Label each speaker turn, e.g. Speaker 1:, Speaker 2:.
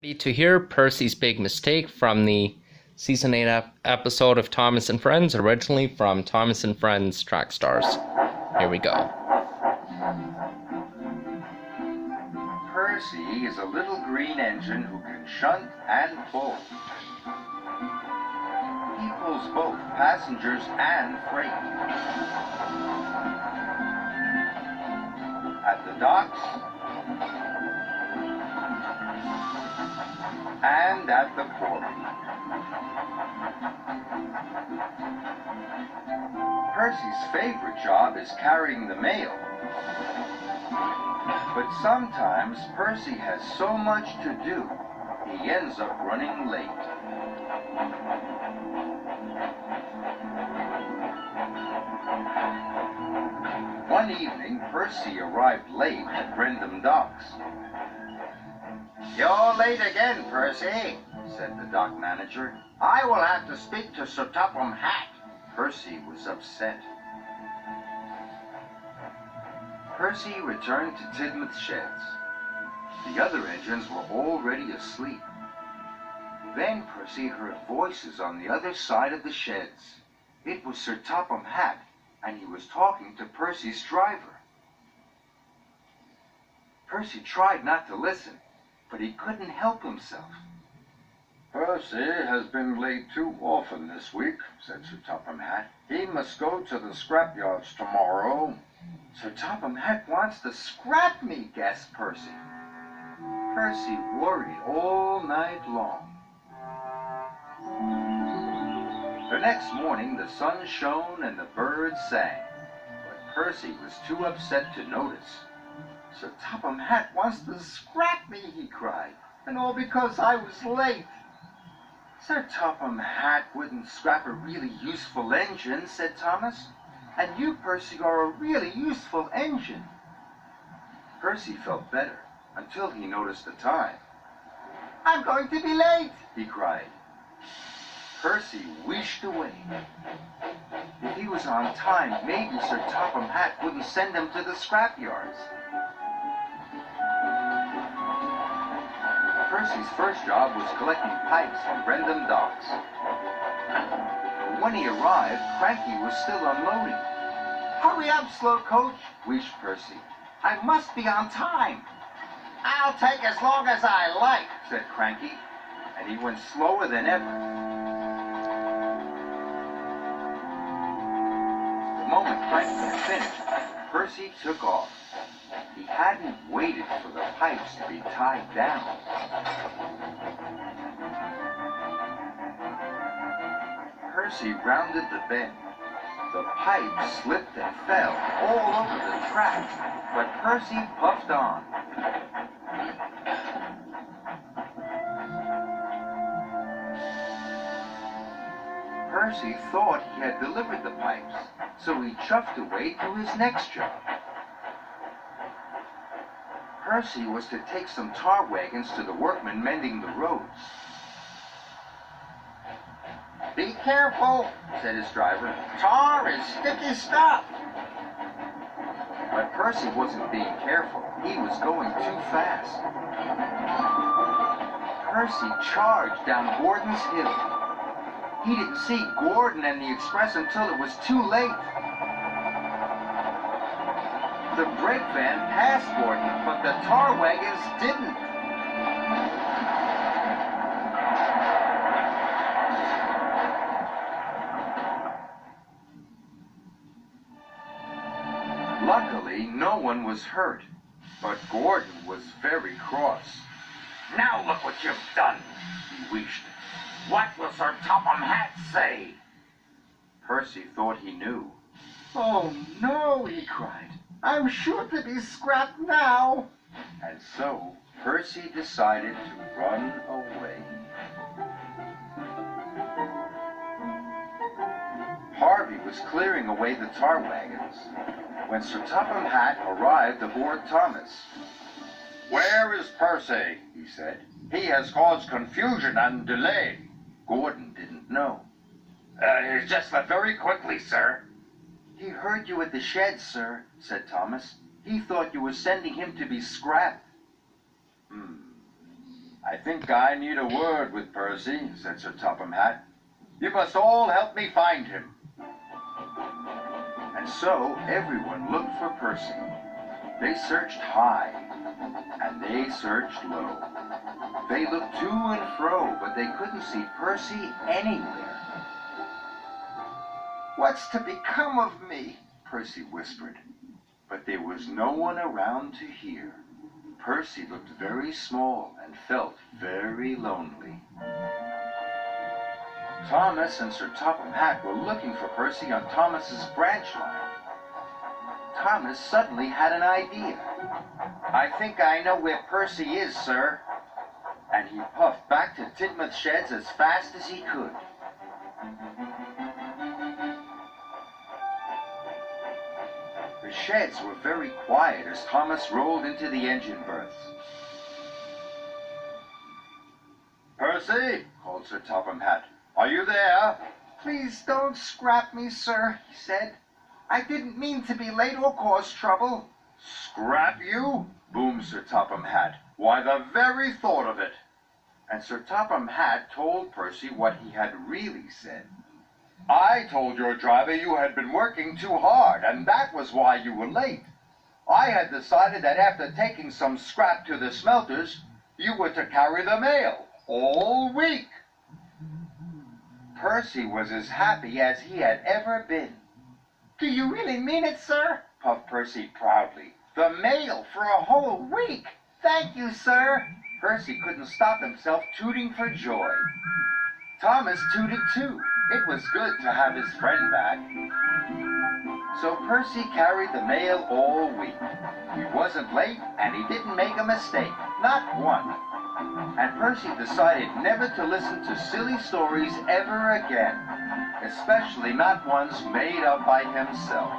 Speaker 1: To hear Percy's big mistake from the season 8 episode of Thomas and Friends, originally from Thomas and Friends Track Stars. Here we go.
Speaker 2: Percy is a little green engine who can shunt and pull. He pulls both passengers and freight. At the docks and at the quarry. Percy's favorite job is carrying the mail. But sometimes Percy has so much to do, he ends up running late. One evening, Percy arrived late at Brendam Docks.
Speaker 3: "You're late again, Percy," said the dock manager. "I will have to speak to Sir Topham Hatt."
Speaker 2: Percy was upset. Percy returned to Tidmouth Sheds. The other engines were already asleep. Then Percy heard voices on the other side of the sheds. It was Sir Topham Hatt, and he was talking to Percy's driver. Percy tried not to listen, but he couldn't help himself.
Speaker 4: "Percy has been late too often this week," said Sir Topham Hatt. "He must go to the scrapyards tomorrow."
Speaker 2: "Sir Topham Hatt wants to scrap me," gasped Percy. Percy worried all night long. The next morning the sun shone and the birds sang, but Percy was too upset to notice. "Sir Topham Hatt wants to scrap me," he cried, "and all because I was late." "Sir Topham Hatt wouldn't scrap a really useful engine," said Thomas. "And you, Percy, are a really useful engine." Percy felt better until he noticed the time. "I'm going to be late," he cried. Percy wheezed away. If he was on time, maybe Sir Topham Hatt wouldn't send him to the scrapyards. Percy's first job was collecting pipes from Brendam Docks. But when he arrived, Cranky was still unloading. "Hurry up, slow coach," wheezed Percy. "I must be on time."
Speaker 3: "I'll take as long as I like,"
Speaker 2: said Cranky, and he went slower than ever. The moment Cranky had finished, Percy took off. He hadn't waited for the pipes to be tied down. Percy rounded the bend. The pipe slipped and fell all over the track, but Percy puffed on. Percy thought he had delivered the pipes, so he chuffed away to his next job. Percy was to take some tar wagons to the workmen mending the roads.
Speaker 3: "Be careful," said his driver. "Tar is sticky stuff."
Speaker 2: But Percy wasn't being careful. He was going too fast. Percy charged down Gordon's Hill. He didn't see Gordon and the express until it was too late. The brake van passed Gordon, but the tar wagons didn't. Luckily, no one was hurt, but Gordon was very cross.
Speaker 3: "Now look what you've done,"
Speaker 2: He wheezed.
Speaker 3: "What will Sir Topham Hatt say?"
Speaker 2: Percy thought he knew. "Oh no," he cried. "I'm sure to be scrapped now." And so Percy decided to run away. Harvey was clearing away the tar wagons when Sir Topham Hatt arrived aboard Thomas.
Speaker 4: "Where is Percy?" he said. "He has caused confusion and delay."
Speaker 2: Gordon didn't know.
Speaker 4: He just left very quickly, sir."
Speaker 2: "He heard you at the shed, sir," said Thomas. "He thought you were sending him to be scrapped."
Speaker 4: I think I need a word with Percy, said Sir Topham Hatt. You must all help me find him.
Speaker 2: And so everyone looked for Percy. They searched high, and they searched low. They looked to and fro, but they couldn't see Percy anywhere. "What's to become of me?" Percy whispered. But there was no one around to hear. Percy looked very small and felt very lonely. Thomas and Sir Topham Hatt were looking for Percy on Thomas's branch line. Thomas suddenly had an idea.
Speaker 3: I think I know where Percy is, sir.
Speaker 2: And he puffed back to Tidmouth Sheds as fast as he could. The sheds were very quiet as Thomas rolled into the engine berths.
Speaker 4: Percy, called Sir Topham Hatt, are you there?
Speaker 3: Please don't scrap me, sir, he said. I didn't mean to be late or cause trouble.
Speaker 4: Scrap you? Boomed Sir Topham Hatt. Why, the very thought of it.
Speaker 2: And Sir Topham Hatt told Percy what he had really said.
Speaker 4: I told your driver you had been working too hard, and that was why you were late. I had decided that after taking some scrap to the smelters, you were to carry the mail all week.
Speaker 2: Percy was as happy as he had ever been.
Speaker 3: Do you really mean it, sir?
Speaker 2: Puffed Percy proudly.
Speaker 3: The mail for a whole week. Thank you, sir.
Speaker 2: Percy couldn't stop himself tooting for joy. Thomas tooted too. It was good to have his friend back. So Percy carried the mail all week. He wasn't late, and he didn't make a mistake. Not one. And Percy decided never to listen to silly stories ever again, especially not ones made up by himself.